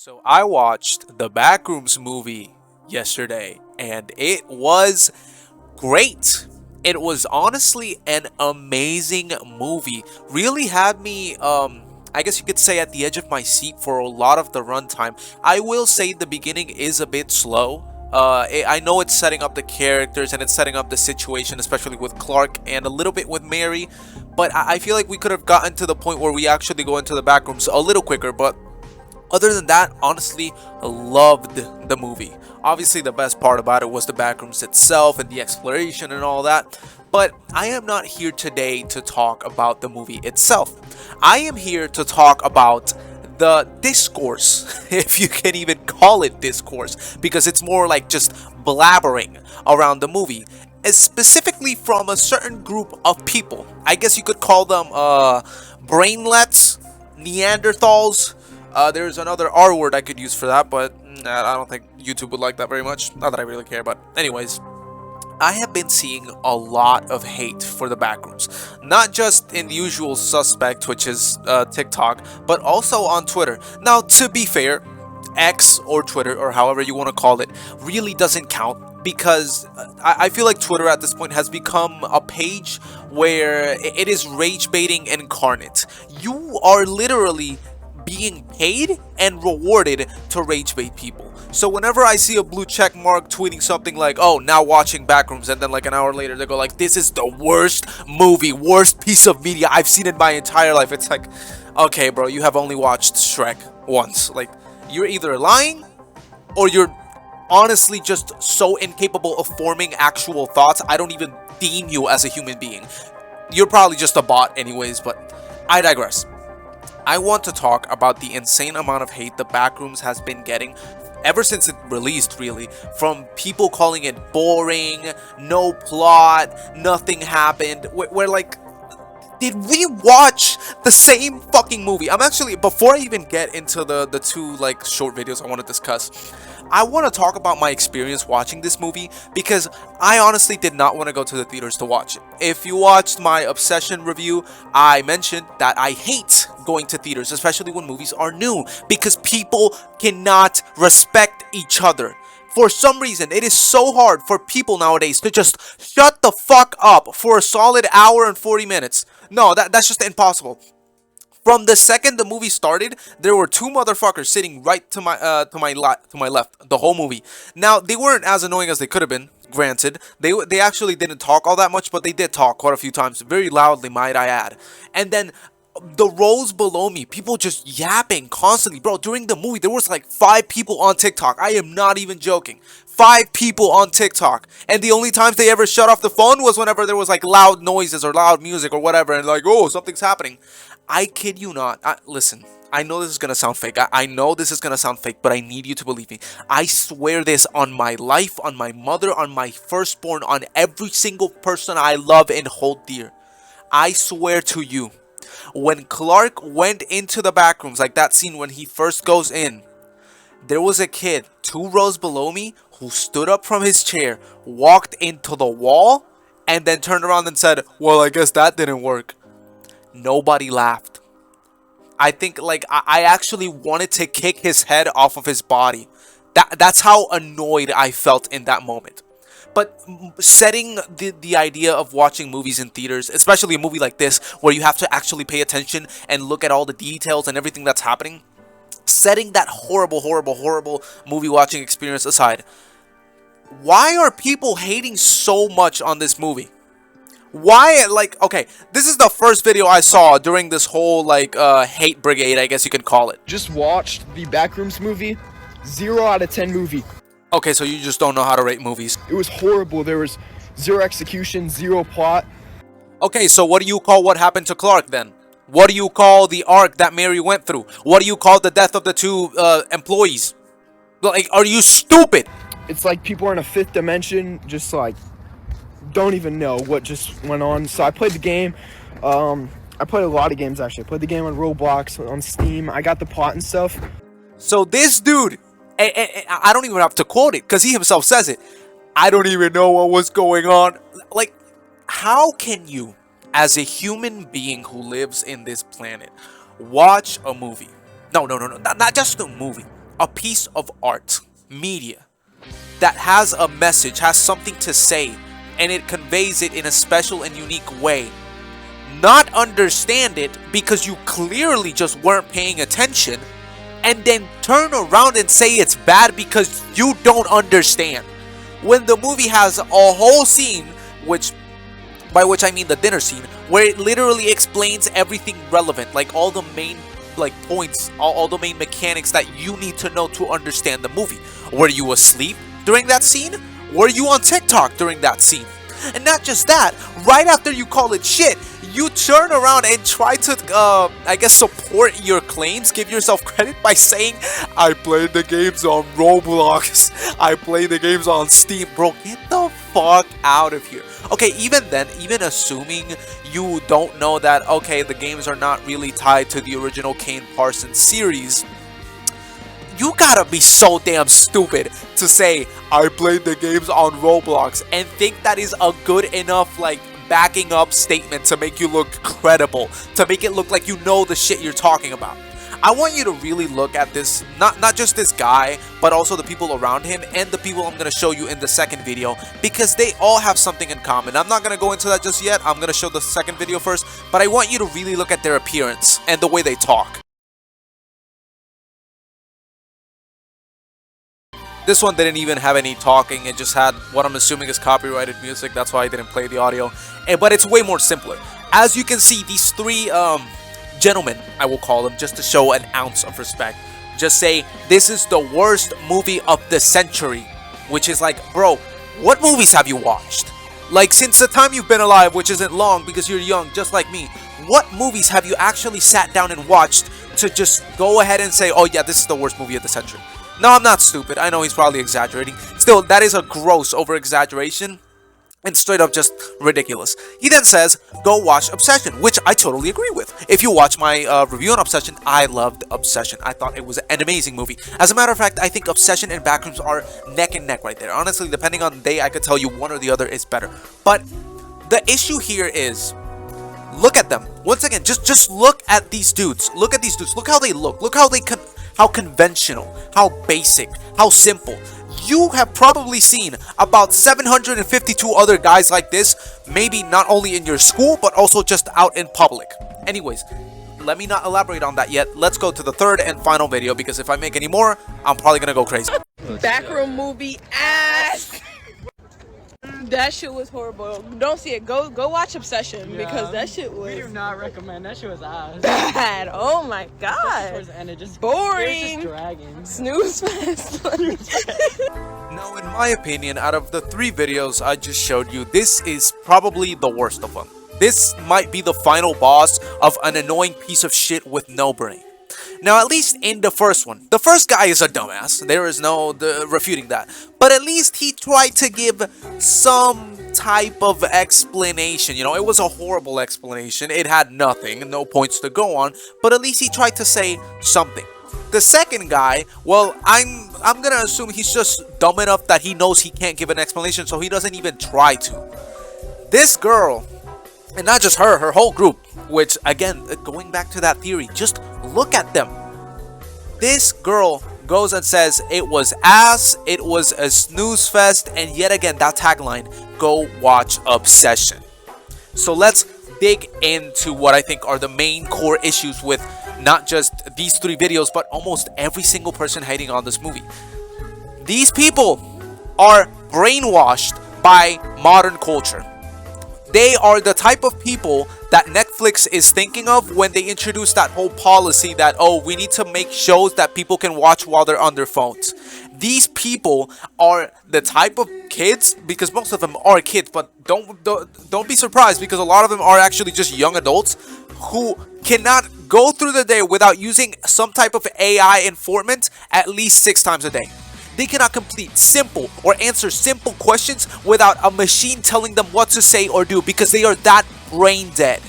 So I watched the Backrooms movie yesterday and it was great. It was honestly an amazing movie. Really had me I guess you could say at the edge of my seat for a lot of the runtime. I will say the beginning is a bit slow. I know it's setting up the characters and it's setting up the situation, especially with Clark and a little bit with Mary. But I feel like we could have gotten to the point where we actually go into the backrooms a little quicker. But other than that, honestly, loved the movie. Obviously, the best part about it was the backrooms itself and the exploration and all that. But I am not here today to talk about the movie itself. I am here to talk about the discourse, if you can even call it discourse, because it's more like just blabbering around the movie, specifically from a certain group of people. I guess you could call them brainlets, Neanderthals. There's another R word I could use for that, but I don't think YouTube would like that very much. Not that I really care, but anyways. I have been seeing a lot of hate for the backrooms, not just in the usual suspect, which is TikTok, but also on Twitter. Now, to be fair, X or Twitter or however you want to call it really doesn't count because I feel like Twitter at this point has become a page where it is rage baiting incarnate. You are literally being paid and rewarded to rage bait people. So whenever I see a blue check mark tweeting something like, oh, now watching Backrooms, and then like an hour later they go like, this is the worst movie, worst piece of media I've seen in my entire life. It's like, okay, bro, you have only watched Shrek once. Like, you're either lying or you're honestly just so incapable of forming actual thoughts. I don't even deem you as a human being. You're probably just a bot anyways, but I digress. I want to talk about the insane amount of hate the Backrooms has been getting ever since it released, really, from people calling it boring, no plot, nothing happened. We're like, did we watch the same fucking movie? I'm actually, before I even get into the two like short videos I want to discuss, I want to talk about my experience watching this movie because I honestly did not want to go to the theaters to watch it. If you watched my Obsession review, I mentioned that I hate going to theaters, especially when movies are new, because people cannot respect each other. For some reason, it is so hard for people nowadays to just shut the fuck up for a solid hour and 40 minutes. No, that's just impossible. From the second the movie started, there were two motherfuckers sitting right to my left the whole movie. Now, they weren't as annoying as they could have been. Granted, they actually didn't talk all that much, but they did talk quite a few times, very loudly, might I add. And then the rows below me, people just yapping constantly, bro. During the movie, there was like 5 people on TikTok. I am not even joking. 5 people on TikTok, and the only times they ever shut off the phone was whenever there was like loud noises or loud music or whatever, and like, oh, something's happening. I kid you not. Listen, I know this is gonna sound fake. I know this is gonna sound fake, but I need you to believe me. I swear this on my life, on my mother, on my firstborn, on every single person I love and hold dear. I swear to you, when Clark went into the backrooms, like that scene when he first goes in, there was a kid 2 rows below me who stood up from his chair, walked into the wall, and then turned around and said, well, I guess that didn't work. Nobody laughed. I think like I actually wanted to kick his head off of his body. That's how annoyed I felt in that moment. But setting the idea of watching movies in theaters, especially a movie like this where you have to actually pay attention and look at all the details and everything that's happening, setting that horrible movie watching experience aside, why are people hating so much on this movie? Why, like, okay, this is the first video I saw during this whole like hate brigade, I guess you can call it. Just watched the Backrooms movie. 0 out of 10 movie. Okay, so you just don't know how to rate movies. It was horrible. There was 0 execution, 0 plot. Okay, so what do you call what happened to Clark then? What do you call the arc that Mary went through? What do you call the death of the two employees? Like, are you stupid? It's like people are in a 5th dimension, just like don't even know what just went on. So I played the game. I played a lot of games actually. I played the game on Roblox, on Steam. I got the plot and stuff. So this dude, I don't even have to quote it because he himself says it. I don't even know what was going on. Like, how can you, as a human being who lives in this planet, watch a movie? No, not just a movie. a piece of art, media, that has a message, has something to say, and it conveys it in a special and unique way, not understand it because you clearly just weren't paying attention, and then turn around and say it's bad because you don't understand. When the movie has a whole scene, by which I mean the dinner scene, where it literally explains everything relevant, like all the main points, all the main mechanics that you need to know to understand the movie. Were you asleep during that scene? Were you on TikTok during that scene? And not just that, right after you call it shit, you turn around and try to, I guess, support your claims, give yourself credit by saying, I played the games on Roblox, I played the games on Steam. Bro, get the fuck out of here. Okay, even then, even assuming you don't know that, okay, the games are not really tied to the original Kane Parsons series, you gotta be so damn stupid to say, I played the games on Roblox, and think that is a good enough, backing up statement to make you look credible, to make it look like you know the shit you're talking about. I want you to really look at this, not just this guy, but also the people around him and the people I'm going to show you in the second video, because they all have something in common. I'm not going to go into that just yet. I'm going to show the second video first, but I want you to really look at their appearance and the way they talk. This one didn't even have any talking, it just had what I'm assuming is copyrighted music, that's why I didn't play the audio. But it's way more simpler. As you can see, these three gentlemen, I will call them, just to show an ounce of respect, just say, this is the worst movie of the century. Which is like, bro, what movies have you watched? Like, since the time you've been alive, which isn't long because you're young, just like me, what movies have you actually sat down and watched to just go ahead and say, oh yeah, this is the worst movie of the century? No, I'm not stupid. I know he's probably exaggerating. Still, that is a gross over-exaggeration and straight up just ridiculous. He then says, go watch Obsession, which I totally agree with. If you watch my review on Obsession, I loved Obsession. I thought it was an amazing movie. As a matter of fact, I think Obsession and Backrooms are neck and neck right there. Honestly, depending on the day, I could tell you one or the other is better. But the issue here is, look at them. Once again, just look at these dudes. Look at these dudes. Look how they look. Look how they how conventional, how basic, how simple. You have probably seen about 752 other guys like this, maybe not only in your school, but also just out in public. Anyways, let me not elaborate on that yet. Let's go to the third and final video, because if I make any more, I'm probably gonna go crazy. Backroom movie ass. That shit was horrible. Don't see it. Go watch Obsession, because that shit was. We do not recommend. That shit was ass. Bad. Oh my god. Towards the end, it just boring. Just dragging. Snooze fest. Now, in my opinion, out of the three videos I just showed you, this is probably the worst of them. This might be the final boss of an annoying piece of shit with no brain. Now, at least in the first one, the first guy is a dumbass. There is no refuting that. But at least he tried to give some type of explanation. You know, it was a horrible explanation. It had nothing, no points to go on. But at least he tried to say something. The second guy, well, I'm gonna assume he's just dumb enough that he knows he can't give an explanation, so he doesn't even try to. This girl, and not just her, her whole group, which, again, going back to that theory, just look at them. This girl goes and says it was ass, it was a snooze fest, and yet again, that tagline, go watch Obsession. So let's dig into what I think are the main core issues with not just these three videos, but almost every single person hating on this movie. These people are brainwashed by modern culture. They are the type of people that Netflix is thinking of when they introduce that whole policy that, oh, we need to make shows that people can watch while they're on their phones. These people are the type of kids, because most of them are kids, but don't be surprised, because a lot of them are actually just young adults who cannot go through the day without using some type of AI informant at least 6 times a day. They cannot complete simple or answer simple questions without a machine telling them what to say or do, because they are that brain dead.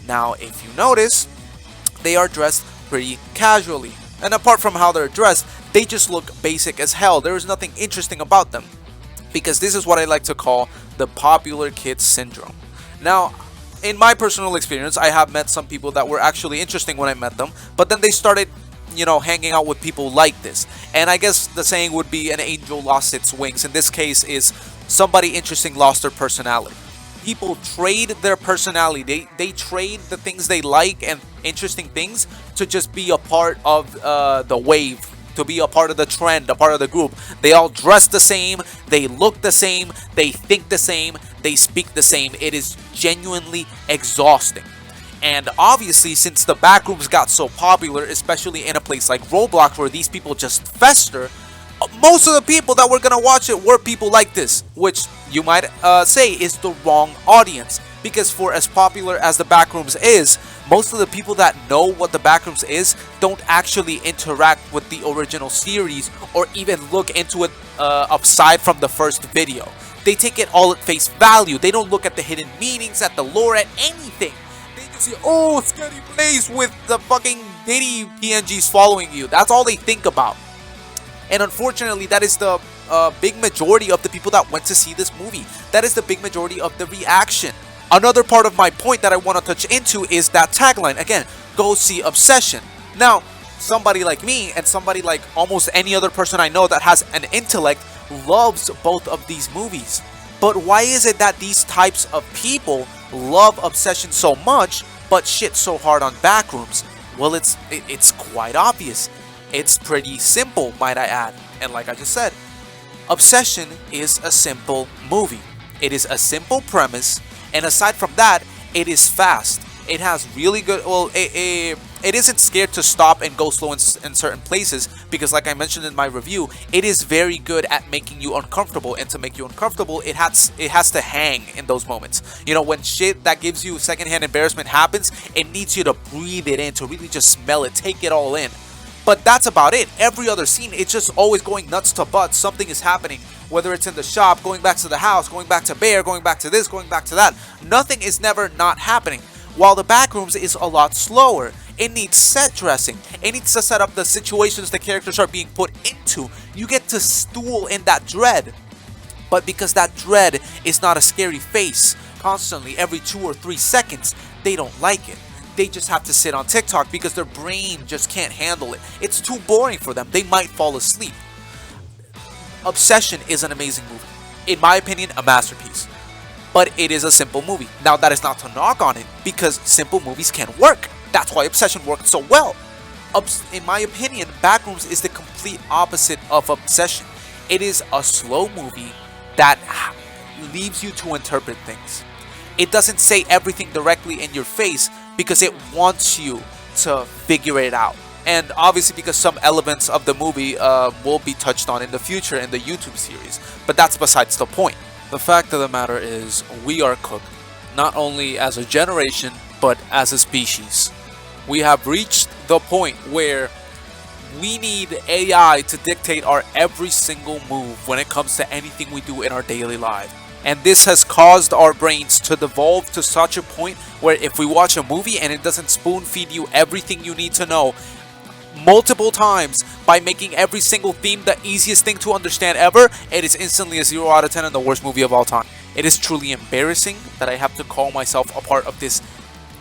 Now, if you notice, they are dressed pretty casually. And apart from how they're dressed, they just look basic as hell. There is nothing interesting about them. Because this is what I like to call the popular kid syndrome. Now, in my personal experience, I have met some people that were actually interesting when I met them, but then they started, hanging out with people like this. And I guess the saying would be an angel lost its wings. In this case is somebody interesting lost their personality. People trade their personality. They trade the things they like and interesting things to just be a part of the wave, to be a part of the trend, a part of the group. They all dress the same, they look the same, they think the same, they speak the same. It is genuinely exhausting. And obviously, since the Backrooms got so popular, especially in a place like Roblox where these people just fester, most of the people that were gonna watch it were people like this, which you might say is the wrong audience. Because for as popular as the Backrooms is, most of the people that know what the Backrooms is don't actually interact with the original series or even look into it aside from the first video. They take it all at face value. They don't look at the hidden meanings, at the lore, at anything. They just see, oh, scary place with the fucking Diddy PNGs following you. That's all they think about. And unfortunately, that is the big majority of the people that went to see this movie. That is the big majority of the reaction. Another part of my point that I want to touch into is that tagline. Again, go see Obsession. Now, somebody like me and somebody like almost any other person I know that has an intellect loves both of these movies. But why is it that these types of people love Obsession so much but shit so hard on Backrooms? Well, it's quite obvious. It's pretty simple, might I add. And like I just said, Obsession is a simple movie. It is a simple premise, and aside from that, it is fast. It has really good, well, it isn't scared to stop and go slow in certain places, because like I mentioned in my review, it is very good at making you uncomfortable, and to make you uncomfortable, it has to hang in those moments. You know, when shit that gives you secondhand embarrassment happens, it needs you to breathe it in, to really just smell it, take it all in. But that's about it. Every other scene, it's just always going nuts to butts. Something is happening. Whether it's in the shop, going back to the house, going back to Bear, going back to this, going back to that. Nothing is never not happening. While the Backrooms is a lot slower. It needs set dressing. It needs to set up the situations the characters are being put into. You get to stool in that dread. But because that dread is not a scary face, constantly, every 2 or 3 seconds, they don't like it. They just have to sit on TikTok because their brain just can't handle it. It's too boring for them. They might fall asleep. Obsession is an amazing movie. In my opinion, a masterpiece. But it is a simple movie. Now, that is not to knock on it, because simple movies can work. That's why Obsession worked so well. In my opinion, Backrooms is the complete opposite of Obsession. It is a slow movie that leaves you to interpret things. It doesn't say everything directly in your face because it wants you to figure it out. And obviously because some elements of the movie will be touched on in the future in the YouTube series. But that's besides the point. The fact of the matter is, we are cooked. Not only as a generation, but as a species. We have reached the point where we need AI to dictate our every single move when it comes to anything we do in our daily life. And this has caused our brains to devolve to such a point where if we watch a movie and it doesn't spoon feed you everything you need to know multiple times by making every single theme the easiest thing to understand ever, it is instantly a 0 out of 10 and the worst movie of all time. It is truly embarrassing that I have to call myself a part of this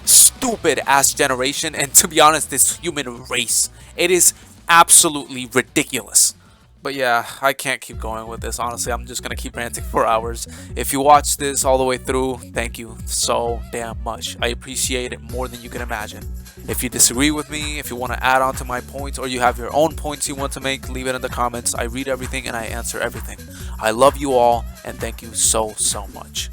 stupid ass generation, and to be honest, this human race. It is absolutely ridiculous. But yeah, I can't keep going with this. Honestly, I'm just gonna keep ranting for hours. If you watch this all the way through, thank you so damn much. I appreciate it more than you can imagine. If you disagree with me, if you want to add on to my points, or you have your own points you want to make, leave it in the comments. I read everything and I answer everything. I love you all, and thank you so much.